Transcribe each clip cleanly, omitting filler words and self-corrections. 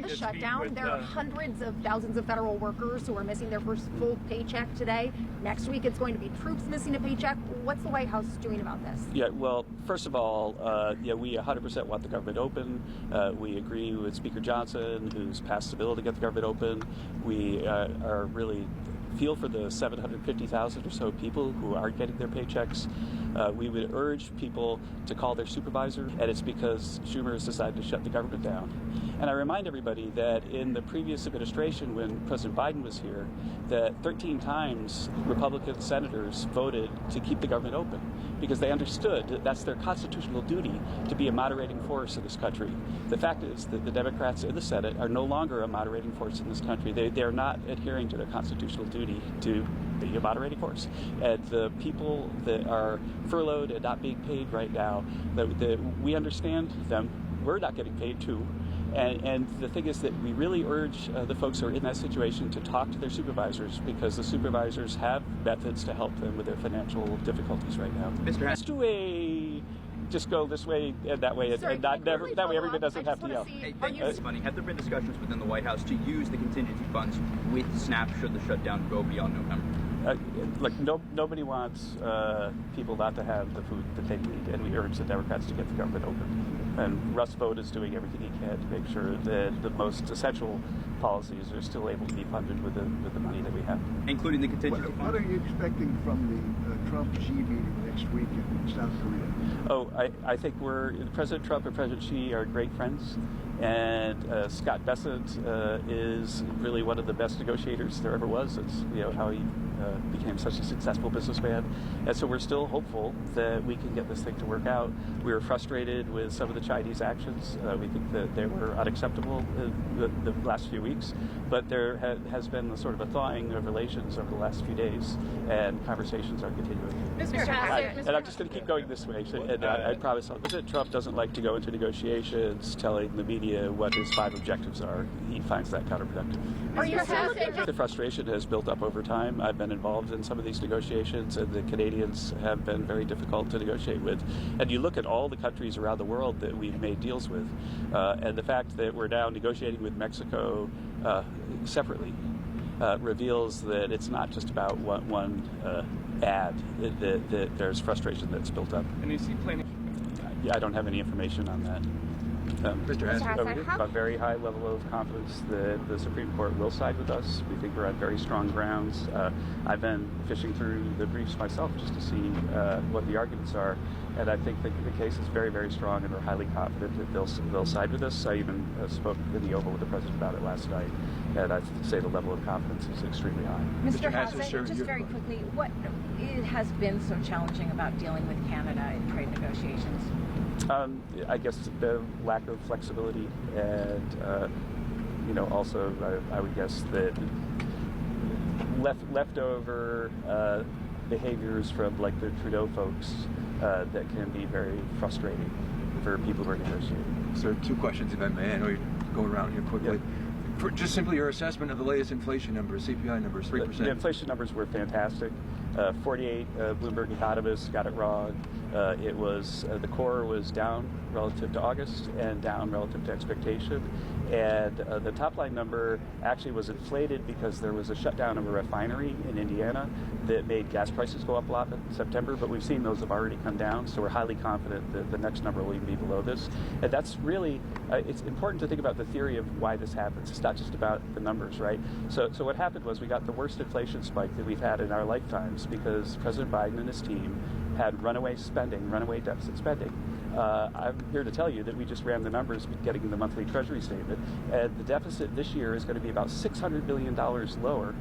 the shutdown. There are hundreds of thousands of federal workers who are missing their first full paycheck today. Next week, it's going to be troops missing a paycheck. What's the White House doing about this? Yeah, well, first of all, we 100% want the government open. We agree with Speaker Johnson, who's passed the bill to get the government open. We are really feel for the 750,000 or so people who aren't getting their paychecks. We would urge people to call their supervisor, and it's because Schumer has decided to shut the government down. And I remind everybody that in the previous administration, when President Biden was here, that 13 times Republican senators voted to keep the government open because they understood that that's their constitutional duty to be a moderating force in this country. The fact is that the Democrats in the Senate are no longer a moderating force in this country. They are not adhering to their constitutional duty to be a moderating force. And the people that are furloughed and not being paid right now, we understand them. We're not getting paid too. And the thing is that we really urge the folks who are in that situation to talk to their supervisors, because the supervisors have methods to help them with their financial difficulties right now. Mr. Let's do just go this way and that way, and not never. That way, everybody doesn't have to yell. Hey, thank you. Funny. Have there been discussions within the White House to use the contingency funds with SNAP should the shutdown go beyond November? Look, nobody wants people not to have the food that they need, and we urge the Democrats to get the government open. And Russ Vought is doing everything he can to make sure that the most essential policies are still able to be funded with the money that we have, including the contingency fund. What are you expecting from the Trump-Xi meeting next week in South Korea? Oh, I think President Trump and President Xi are great friends. And Scott Bessent is really one of the best negotiators there ever was. It's how he became such a successful businessman. And so we're still hopeful that we can get this thing to work out. We were frustrated with some of the Chinese actions. We think that they were unacceptable the last few weeks. But there has been a sort of a thawing of relations over the last few days, and conversations are continuing. Mr. Hassett, and I'm just going to keep going this way. And I promise, President Trump doesn't like to go into negotiations telling the media what his 5 objectives are. He finds that counterproductive. Are you The frustration has built up over time. I've been involved in some of these negotiations, and the Canadians have been very difficult to negotiate with. And you look at all the countries around the world that we've made deals with, and the fact that we're now negotiating with Mexico separately reveals that it's not just about one ad, that there's frustration that's built up. And is he planning? I don't have any information on that. Mr. Hassett, we have a very high level of confidence that the Supreme Court will side with us. We think we're on very strong grounds. I've been fishing through the briefs myself just to see what the arguments are, and I think the case is very, very strong, and we're highly confident that they'll side with us. I even spoke in the Oval with the President about it last night, and I'd say the level of confidence is extremely high. Mr. Hassett, just very quickly, what it has been so challenging about dealing with Canada in trade negotiations? I guess the lack of flexibility, and also I would guess that leftover behaviors from like the Trudeau folks that can be very frustrating for people who are negotiating. So 2 questions, if I may. I know you're going around here quickly. Yeah. Just simply your assessment of the latest inflation numbers, CPI numbers, 3%. The inflation numbers were fantastic. 48 Bloomberg economists got it wrong. It was the core was down relative to August and down relative to expectation, and the top line number actually was inflated because there was a shutdown of a refinery in Indiana that made gas prices go up a lot in September, but we've seen those have already come down, so we're highly confident that the next number will even be below this. And that's really, it's important to think about the theory of why this happens. It's not just about the numbers, right? So what happened was we got the worst inflation spike that we've had in our lifetimes because President Biden and his team had runaway deficit spending. I'm here to tell you that we just ran the numbers getting the monthly Treasury statement, and the deficit this year is going to be about $600 billion lower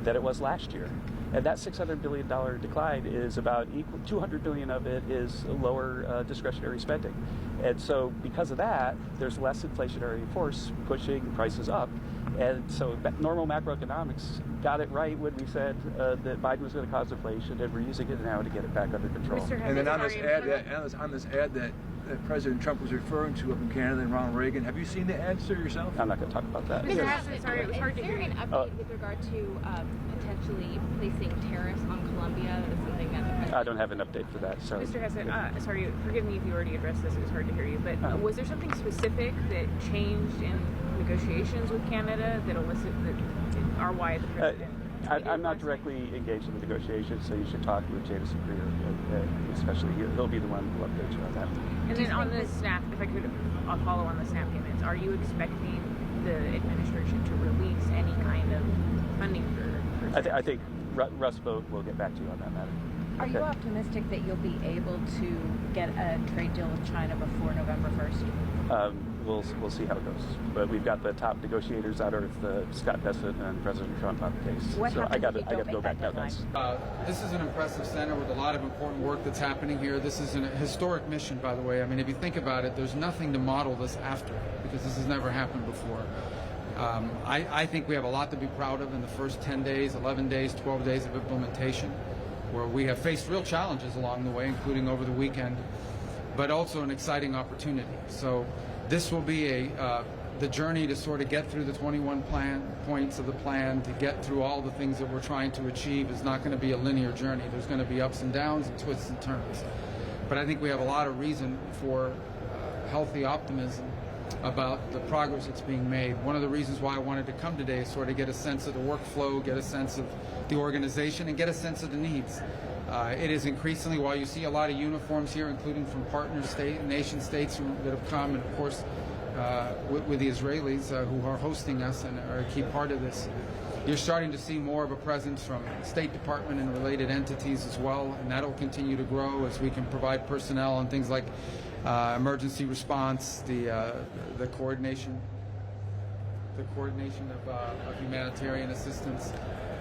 than it was last year. And that $600 billion decline is about equal, $200 billion of it is lower discretionary spending. And so because of that, there's less inflationary force pushing prices up. And so normal macroeconomics got it right when we said that Biden was going to cause inflation, and we're using it now to get it back under control. And then on this ad that that President Trump was referring to up in Canada and Ronald Reagan. Have you seen the answer yourself? I'm not going to talk about that. Mr. Hassett, sorry, it was hard to hear Is there you. an update with regard to potentially placing tariffs on Colombia? That's something that the president... I don't have an update for that. Sorry. Mr. Hassett, sorry, forgive me if you already addressed this, it was hard to hear you, but was there something specific that changed in negotiations with Canada that elicit that are why the president... I'm not directly engaged in the negotiations, so you should talk with Jameson Greer, especially. He'll be the one who will update you on that. And then on the SNAP, if I could follow on the SNAP payments, are you expecting the administration to release any kind of funding for I think Russ Vogt will get back to you on that matter. Are you optimistic that you'll be able to get a trade deal with China before November 1st? We'll see how it goes. But we've got the top negotiators out Earth, Scott Hassett and President Trump on the case. What so I got happens if to you don't go make back that now, deadline? guys. This is an impressive center with a lot of important work that's happening here. This is a historic mission, by the way. I mean, if you think about it, there's nothing to model this after, because this has never happened before. I think we have a lot to be proud of in the first 10 days, 11 days, 12 days of implementation, where we have faced real challenges along the way, including over the weekend, but also an exciting opportunity. So this will be the journey to sort of get through the 21 points of the plan, to get through all the things that we're trying to achieve is not going to be a linear journey. There's going to be ups and downs and twists and turns. But I think we have a lot of reason for healthy optimism about the progress that's being made. One of the reasons why I wanted to come today is sort of get a sense of the workflow, get a sense of the organization, and get a sense of the needs. It is increasingly, while you see a lot of uniforms here, including from partner nation states that have come, and of course with the Israelis who are hosting us and are a key part of this, you're starting to see more of a presence from State Department and related entities as well, and that'll continue to grow as we can provide personnel on things like emergency response, the coordination of humanitarian assistance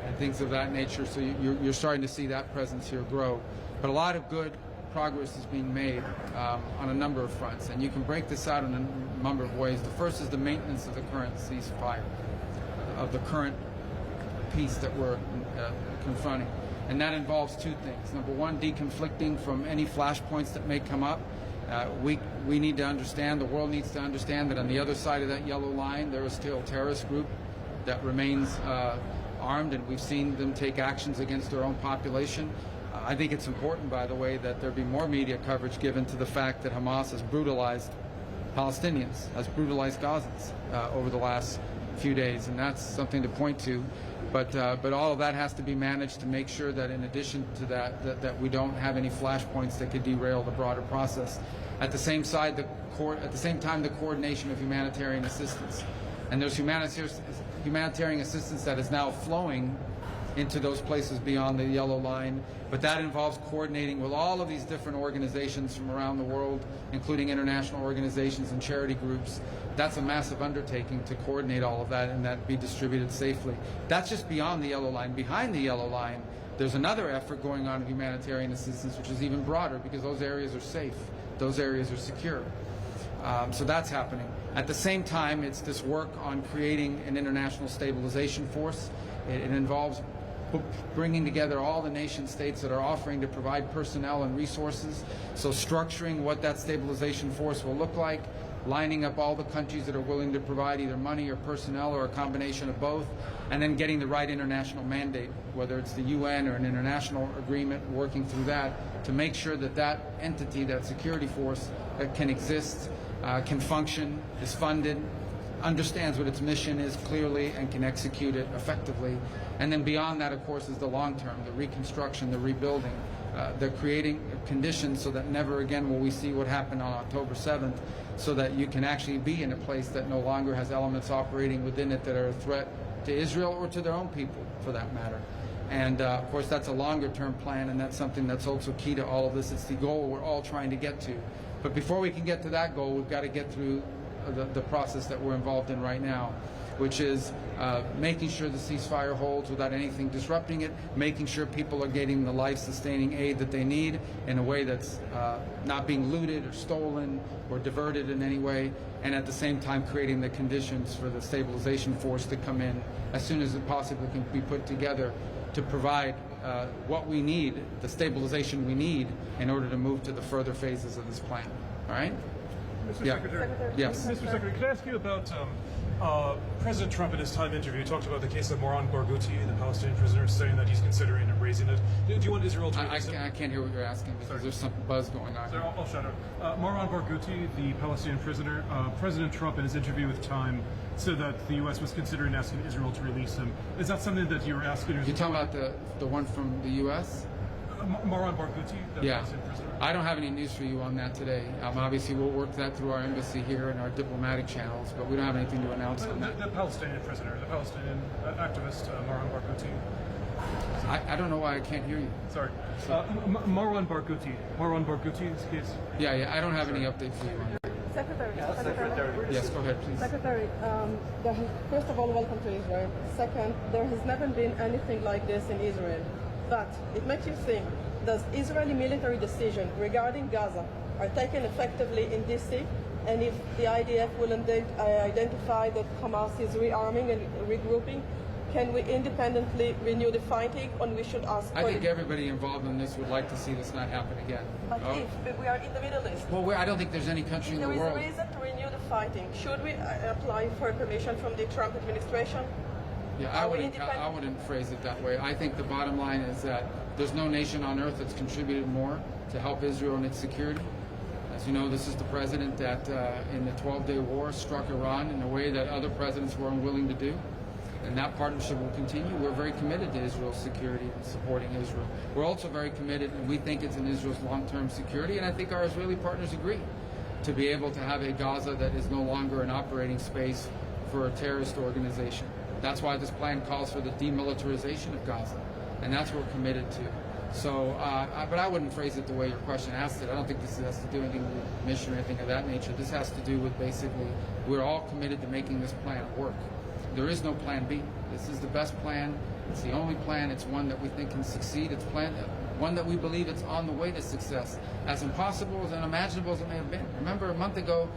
and things of that nature. So you're starting to see that presence here grow. But a lot of good progress is being made on a number of fronts, and you can break this out in a number of ways. The first is the maintenance of the current ceasefire, of the current peace that we're confronting. And that involves two things. Number one, deconflicting from any flashpoints that may come up. We need to understand, the world needs to understand that on the other side of that yellow line, there is still a terrorist group that remains armed, and we've seen them take actions against their own population. I think it's important, by the way, that there be more media coverage given to the fact that Hamas has brutalized Palestinians, has brutalized Gazans over the last few days, and that's something to point to. But all of that has to be managed to make sure that in addition to that we don't have any flashpoints that could derail the broader process. At the same time, the coordination of humanitarian assistance. And there's humanitarian assistance that is now flowing into those places beyond the yellow line, but that involves coordinating with all of these different organizations from around the world, including international organizations and charity groups. That's a massive undertaking to coordinate all of that and that be distributed safely. That's just beyond the yellow line. Behind the yellow line, there's another effort going on in humanitarian assistance, which is even broader, because those areas are safe, those areas are secure. So that's happening. At the same time, it's this work on creating an international stabilization force. It involves bringing together all the nation states that are offering to provide personnel and resources. So structuring what that stabilization force will look like, lining up all the countries that are willing to provide either money or personnel or a combination of both, and then getting the right international mandate, whether it's the UN or an international agreement, working through that to make sure that that entity, that security force, can exist, can function, is funded, understands what its mission is clearly, and can execute it effectively. And then beyond that, of course, is the long term, the reconstruction, the rebuilding, the creating conditions so that never again will we see what happened on October 7th, so that you can actually be in a place that no longer has elements operating within it that are a threat to Israel or to their own people, for that matter. And of course, that's a longer term plan, and that's something that's also key to all of this. It's the goal we're all trying to get to. But before we can get to that goal, we've got to get through the process that we're involved in right now, which is making sure the ceasefire holds without anything disrupting it, making sure people are getting the life-sustaining aid that they need in a way that's not being looted or stolen or diverted in any way, and at the same time creating the conditions for the stabilization force to come in as soon as it possibly can be put together to provide what we need, the stabilization we need, in order to move to the further phases of this plan. All right? Mr. Yeah. Secretary. Yes. Mr. Secretary, could I ask you about President Trump in his time interview talked about the case of Moran Barghouti, the Palestinian prisoner, saying that he's considering raising it. Do you want Israel to release him? I can't hear what you're asking because there's some buzz going on. Sorry, I'll shut up. Moran Barghouti, the Palestinian prisoner, President Trump in his interview with Time said that the U.S. was considering asking Israel to release him. Is that something that you were asking? You're talking about the one from the U.S.? Moran Barghouti, the Yeah. Palestinian prisoner? I don't have any news for you on that today. Obviously, we'll work that through our embassy here and our diplomatic channels, but we don't have anything to announce on that. The Palestinian prisoner, the Palestinian activist, Moran Barghouti. I don't know why I can't hear you. Sorry. Moran Barghouti's case. Yeah, I don't have any update for you on that. Secretary. Yes, go ahead, please. Secretary, first of all, welcome to Israel. Second, there has never been anything like this in Israel. But it makes you think, does Israeli military decisions regarding Gaza are taken effectively in DC? And if the IDF will identify that Hamas is rearming and regrouping, can we independently renew the fighting, or we should ask? I think everybody involved in this would like to see this not happen again. But if we are in the Middle East, well, I don't think there's any country in the world. There is a reason to renew the fighting. Should we apply for permission from the Trump administration? Yeah, I wouldn't phrase it that way. I think the bottom line is that there's no nation on earth that's contributed more to help Israel in its security. As you know, this is the president that in the 12-day war struck Iran in a way that other presidents were unwilling to do. And that partnership will continue. We're very committed to Israel's security and supporting Israel. We're also very committed, and we think it's in Israel's long-term security, and I think our Israeli partners agree, to be able to have a Gaza that is no longer an operating space for a terrorist organization. That's why this plan calls for the demilitarization of Gaza, and that's what we're committed to. So, but I wouldn't phrase it the way your question asked it. I don't think this has to do anything with the mission or anything of that nature. This has to do with basically, we're all committed to making this plan work. There is no plan B. This is the best plan. It's the only plan. It's one that we think can succeed. It's one that we believe it's on the way to success. As impossible, as unimaginable as it may have been. Remember a month ago,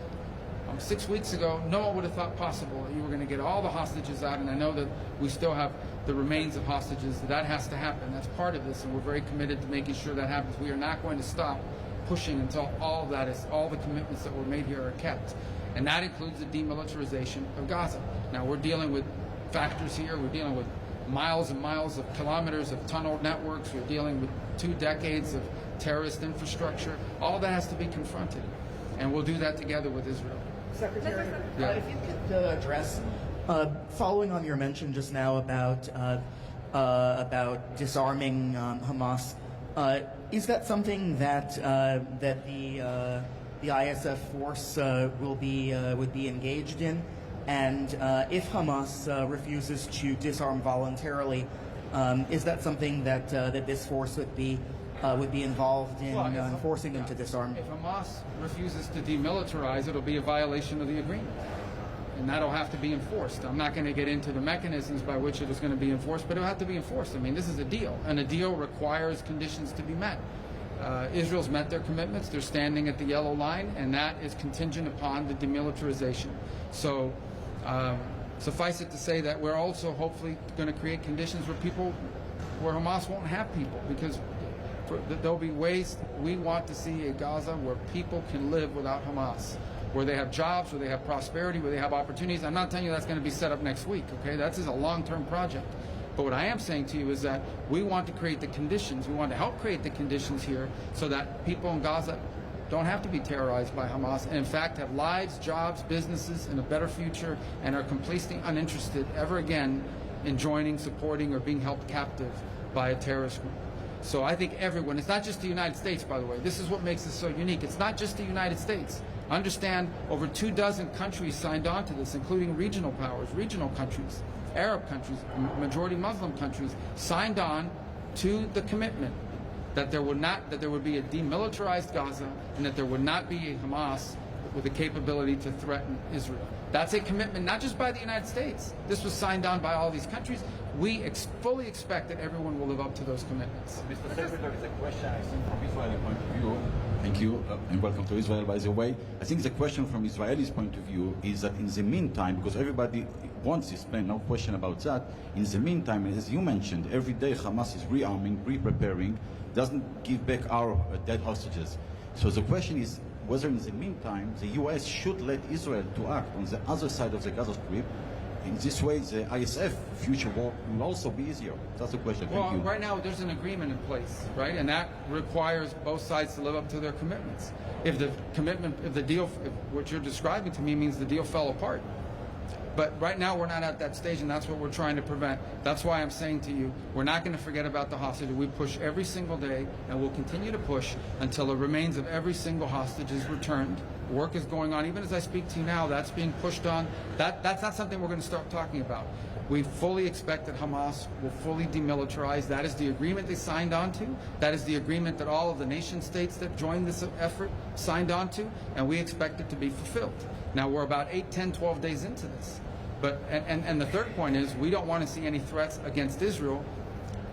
6 weeks ago, no one would have thought possible that you were going to get all the hostages out, and I know that we still have the remains of hostages. That has to happen. That's part of this, and we're very committed to making sure that happens. We are not going to stop pushing until all the commitments that were made here are kept. And that includes the demilitarization of Gaza. Now, we're dealing with factors here. We're dealing with miles and miles of kilometers of tunnel networks. We're dealing with 2 decades of terrorist infrastructure. All that has to be confronted. And we'll do that together with Israel. Secretary, Yeah. if you could address, following on your mention just now about disarming Hamas, is that something that the ISF force would be engaged in? And if Hamas refuses to disarm voluntarily, is that something that this force would be involved in forcing them to disarm? If Hamas refuses to demilitarize, it'll be a violation of the agreement. And that'll have to be enforced. I'm not going to get into the mechanisms by which it is going to be enforced, but it'll have to be enforced. I mean, this is a deal, and a deal requires conditions to be met. Israel's met their commitments. They're standing at the yellow line, and that is contingent upon the demilitarization. So suffice it to say that we're also hopefully going to create conditions where Hamas won't have people, because there'll be ways. We want to see a Gaza where people can live without Hamas, where they have jobs, where they have prosperity, where they have opportunities. I'm not telling you that's going to be set up next week, okay? That's a long-term project. But what I am saying to you is that we want to create the conditions, we want to help create the conditions here so that people in Gaza don't have to be terrorized by Hamas, and in fact have lives, jobs, businesses, and a better future, and are completely uninterested ever again in joining, supporting, or being held captive by a terrorist group. So I think everyone, it's not just the United States, by the way, this is what makes this so unique. It's not just the United States. Understand, over 24 countries signed on to this, including regional powers, regional countries, Arab countries, majority Muslim countries, signed on to the commitment that there would be a demilitarized Gaza, and that there would not be a Hamas with the capability to threaten Israel. That's a commitment not just by the United States. This was signed on by all these countries. We fully expect that everyone will live up to those commitments. Mr. Secretary, the question, I think, from Israeli point of view, thank you, and welcome to Israel, by the way. I think the question from Israelis' point of view is that in the meantime, because everybody wants this plan, no question about that, in the meantime, as you mentioned, every day Hamas is rearming, pre-preparing, doesn't give back our dead hostages. So the question is, whether in the meantime the U.S. should let Israel to act on the other side of the Gaza Strip. In this way, the ISF future war will also be easier. That's the question. Well, Thank you. right now there's an agreement in place, right? And that requires both sides to live up to their commitments. If the commitment, if the deal, if what you're describing to me means the deal fell apart. But right now we're not at that stage, and that's what we're trying to prevent. That's why I'm saying to you, we're not going to forget about the hostages. We push every single day, and we'll continue to push until the remains of every single hostage is returned. Work is going on. Even as I speak to you now, that's being pushed on. That's not something we're going to start talking about. We fully expect that Hamas will fully demilitarize. That is the agreement they signed on to. That is the agreement that all of the nation states that joined this effort signed on to, and we expect it to be fulfilled. Now, we're about 8, 10, 12 days into this. But, and the third point is, we don't want to see any threats against Israel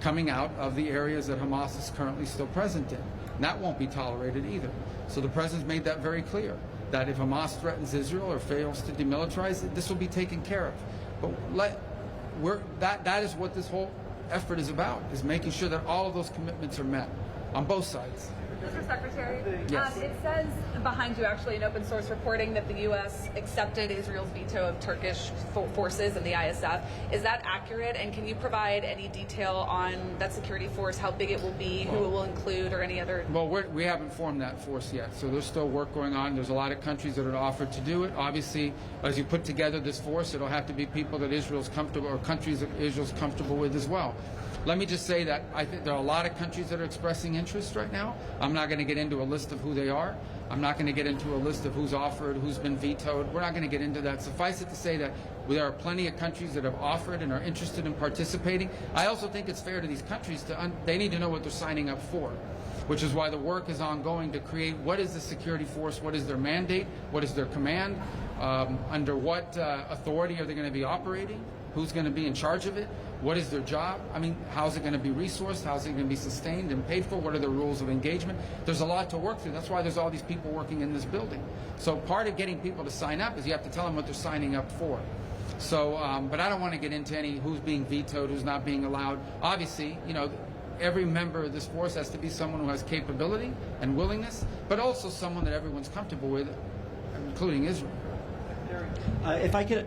coming out of the areas that Hamas is currently still present in. And that won't be tolerated either. So the President's made that very clear, that if Hamas threatens Israel or fails to demilitarize, this will be taken care of. But that is what this whole effort is about, is making sure that all of those commitments are met on both sides. Mr. Secretary, yes. It says behind you actually in open source reporting that the U.S. accepted Israel's veto of Turkish forces in the ISF. Is that accurate? And can you provide any detail on that security force, how big it will be, who it will include, or any other? Well, we haven't formed that force yet, so there's still work going on. There's a lot of countries that are offered to do it. Obviously, as you put together this force, it'll have to be people that Israel's comfortable, or countries that Israel's comfortable with as well. Let me just say that I think there are a lot of countries that are expressing interest right now. I'm not going to get into a list of who they are. I'm not going to get into a list of who's offered, who's been vetoed. We're not going to get into that. Suffice it to say that there are plenty of countries that have offered and are interested in participating. I also think it's fair to these countries they need to know what they're signing up for, which is why the work is ongoing to create what is the security force, what is their mandate, what is their command, under what authority are they going to be operating, who's going to be in charge of it, what is their job? I mean, how's it going to be resourced? How's it going to be sustained and paid for? What are the rules of engagement? There's a lot to work through. That's why there's all these people working in this building. So part of getting people to sign up is you have to tell them what they're signing up for. So, but I don't want to get into any who's being vetoed, who's not being allowed. Obviously, you know, every member of this force has to be someone who has capability and willingness, but also someone that everyone's comfortable with, including Israel. If I could...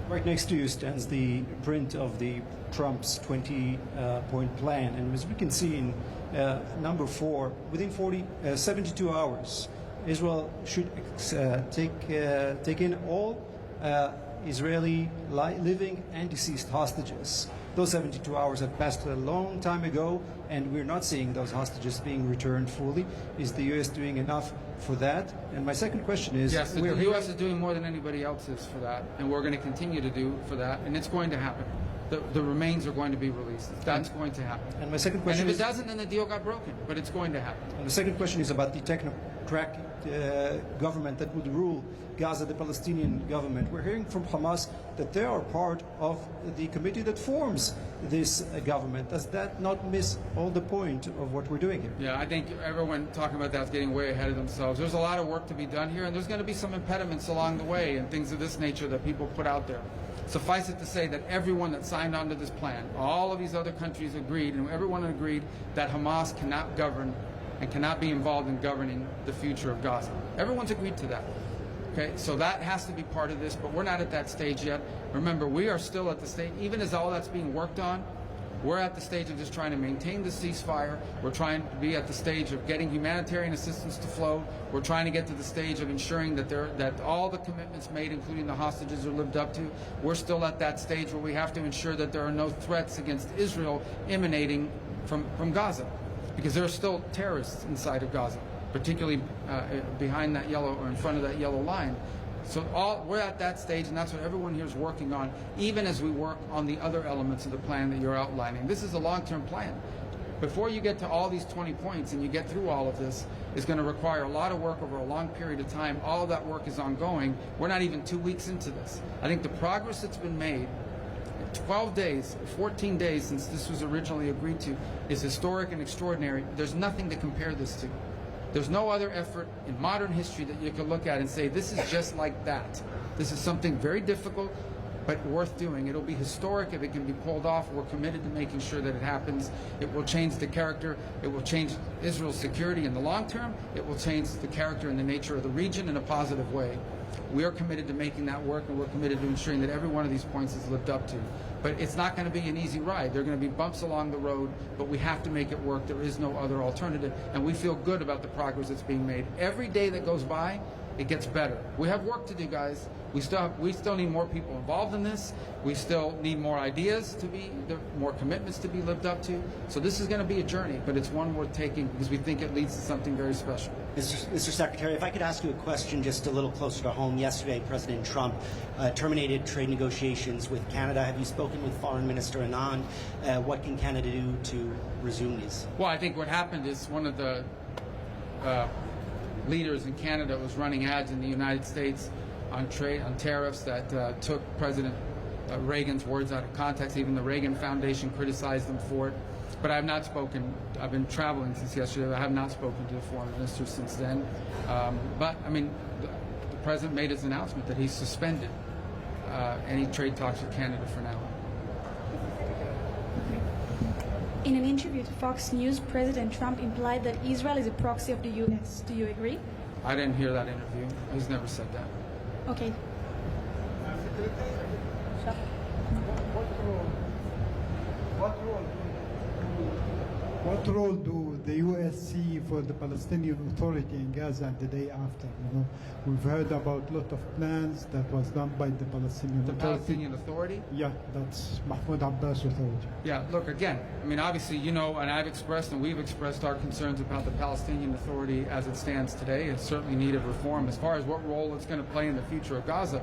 Right next to you stands the print of the Trump's 20-point plan, and as we can see in number 4, within 72 hours, Israel should take in all Israeli living and deceased hostages. Those 72 hours have passed a long time ago, and we're not seeing those hostages being returned fully. Is the U.S. doing enough for that? And my second question is... Yes, the U.S. is doing more than anybody else is for that, and we're going to continue to do for that, and it's going to happen. The remains are going to be released. That's going to happen. And my second question is... And if it doesn't, then the deal got broken, but it's going to happen. And the second question is about the technocratic government that would rule Gaza, the Palestinian government. We're hearing from Hamas that they are part of the committee that forms this government. Does that not miss all the point of what we're doing here? Yeah, I think everyone talking about that is getting way ahead of themselves. There's a lot of work to be done here, and there's going to be some impediments along the way and things of this nature that people put out there. Suffice it to say that everyone that signed on to this plan, all of these other countries agreed, and everyone agreed that Hamas cannot govern and cannot be involved in governing the future of Gaza. Everyone's agreed to that. Okay, so that has to be part of this, but we're not at that stage yet. Remember, we are still at the stage, even as all that's being worked on, we're at the stage of just trying to maintain the ceasefire. We're trying to be at the stage of getting humanitarian assistance to flow. We're trying to get to the stage of ensuring that all the commitments made, including the hostages, are lived up to. We're still at that stage where we have to ensure that there are no threats against Israel emanating from Gaza, because there are still terrorists inside of Gaza, particularly behind that yellow, or in front of that yellow line. So we're at that stage, and that's what everyone here is working on, even as we work on the other elements of the plan that you're outlining. This is a long-term plan. Before you get to all these 20 points and you get through all of this, is going to require a lot of work over a long period of time. All of that work is ongoing. We're not even 2 weeks into this. I think the progress that's been made, 12 days, 14 days since this was originally agreed to, is historic and extraordinary. There's nothing to compare this to. There's no other effort in modern history that you could look at and say, this is just like that. This is something very difficult, but worth doing. It'll be historic if it can be pulled off. We're committed to making sure that it happens. It will change the character. It will change Israel's security in the long term. It will change the character and the nature of the region in a positive way. We are committed to making that work, and we're committed to ensuring that every one of these points is lived up to. But it's not going to be an easy ride. There are going to be bumps along the road, but we have to make it work. There is no other alternative, and we feel good about the progress that's being made. Every day that goes by, it gets better. We have work to do, guys. We still need more people involved in this. We still need more ideas more commitments to be lived up to. So this is going to be a journey, but it's one worth taking because we think it leads to something very special. Mr. Secretary, if I could ask you a question just a little closer to home. Yesterday, President Trump terminated trade negotiations with Canada. Have you spoken with Foreign Minister Anand? What can Canada do to resume these? Well, I think what happened is one of the leaders in Canada was running ads in the United States on tariffs that took President Reagan's words out of context. Even the Reagan Foundation criticized them for it. But I have not spoken. I've been traveling since yesterday. I have not spoken to the foreign minister since then. But I mean, the president made his announcement that he suspended any trade talks with Canada for now. In an interview to Fox News, President Trump implied that Israel is a proxy of the U.S. Do you agree? I didn't hear that interview. He's never said that. Okay. What role do the U.S. see for the Palestinian Authority in Gaza the day after? We've heard about a lot of plans that was done by the Palestinian Authority. The Palestinian Authority? Yeah, that's Mahmoud Abbas Authority. Yeah, look, again, I mean, obviously, and I've expressed and we've expressed our concerns about the Palestinian Authority as it stands today. It's certainly in need of reform. As far as what role it's going to play in the future of Gaza,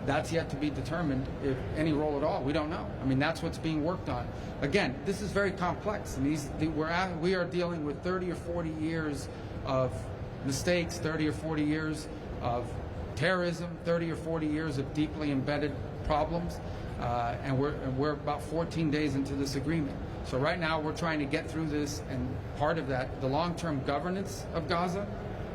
that's yet to be determined, if any role at all. We don't know. I mean, that's what's being worked on. Again, this is very complex, and we are dealing with 30 or 40 years of mistakes, 30 or 40 years of terrorism, 30 or 40 years of deeply embedded problems, and we're about 14 days into this agreement. So right now we're trying to get through this, and part of that, the long-term governance of Gaza,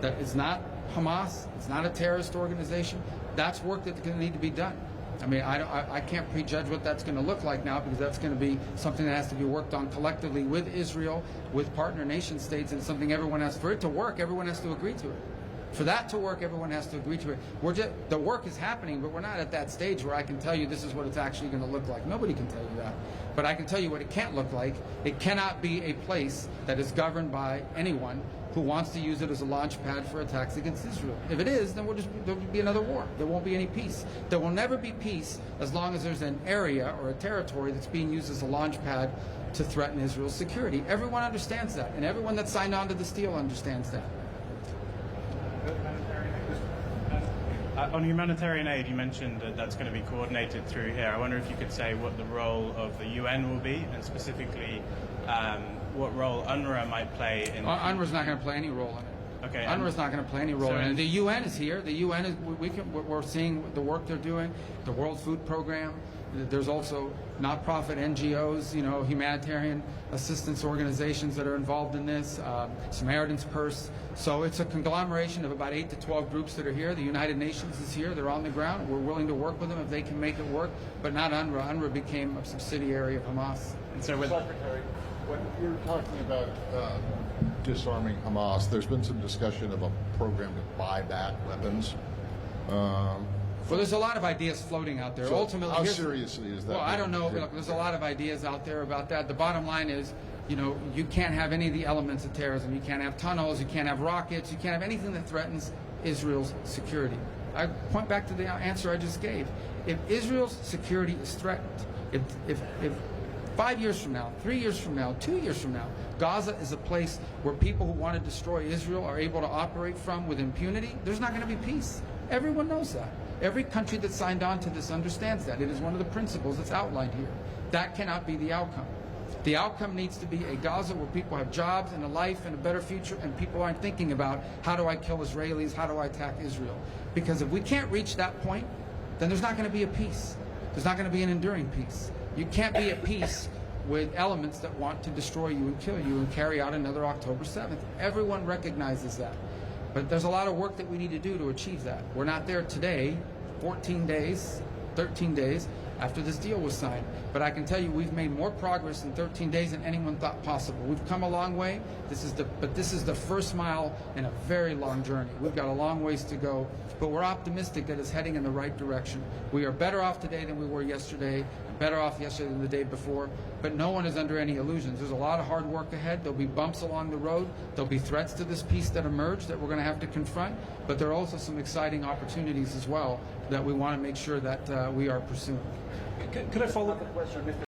that is not Hamas, it's not a terrorist organization. That's work that's going to need to be done. I mean, I can't prejudge what that's going to look like now, because that's going to be something that has to be worked on collectively with Israel, with partner nation states, and something for it to work, everyone has to agree to it. For that to work, everyone has to agree to it. The work is happening, but we're not at that stage where I can tell you this is what it's actually going to look like. Nobody can tell you that. But I can tell you what it can't look like. It cannot be a place that is governed by anyone who wants to use it as a launch pad for attacks against Israel. If it is, then there'll be another war. There won't be any peace. There will never be peace as long as there's an area or a territory that's being used as a launch pad to threaten Israel's security. Everyone understands that, and everyone that signed on to this deal understands that. On humanitarian aid, you mentioned that that's going to be coordinated through here. I wonder if you could say what the role of the UN will be, and specifically what role UNRWA might play in... UNRWA's not going to play any role in it. Okay. UNRWA's not going to play any role in it. The UN is here. The UN is. We're seeing the work they're doing. The World Food Program. There's also not-profit NGOs, humanitarian assistance organizations that are involved in this. Samaritan's Purse. So it's a conglomeration of about 8 to 12 groups that are here. The United Nations is here. They're on the ground. We're willing to work with them if they can make it work. But not UNRWA. UNRWA became a subsidiary of Hamas. And so, Secretary, when you're talking about disarming Hamas, there's been some discussion of a program to buy back weapons. Well, there's a lot of ideas floating out there. So ultimately, how seriously is that? Well, I don't know. Look, there's a lot of ideas out there about that. The bottom line is, you can't have any of the elements of terrorism. You can't have tunnels. You can't have rockets. You can't have anything that threatens Israel's security. I point back to the answer I just gave. If Israel's security is threatened, if 5 years from now, 3 years from now, 2 years from now, Gaza is a place where people who want to destroy Israel are able to operate from with impunity, there's not going to be peace. Everyone knows that. Every country that signed on to this understands that. It is one of the principles that's outlined here. That cannot be the outcome. The outcome needs to be a Gaza where people have jobs and a life and a better future, and people aren't thinking about, how do I kill Israelis, how do I attack Israel? Because if we can't reach that point, then there's not going to be a peace. There's not going to be an enduring peace. You can't be at peace with elements that want to destroy you and kill you and carry out another October 7th. Everyone recognizes that. But there's a lot of work that we need to do to achieve that. We're not there today, 14 days 13 days after this deal was signed. But I can tell you we've made more progress in 13 days than anyone thought possible. We've come a long way. This is the first mile in a very long journey. We've got a long ways to go, but we're optimistic that it's heading in the right direction. We are better off today than we were yesterday, better off yesterday than the day before, but no one is under any illusions. There's a lot of hard work ahead. There'll be bumps along the road. There'll be threats to this peace that emerge that we're going to have to confront, but there are also some exciting opportunities as well that we want to make sure that we are pursuing. Could I follow up?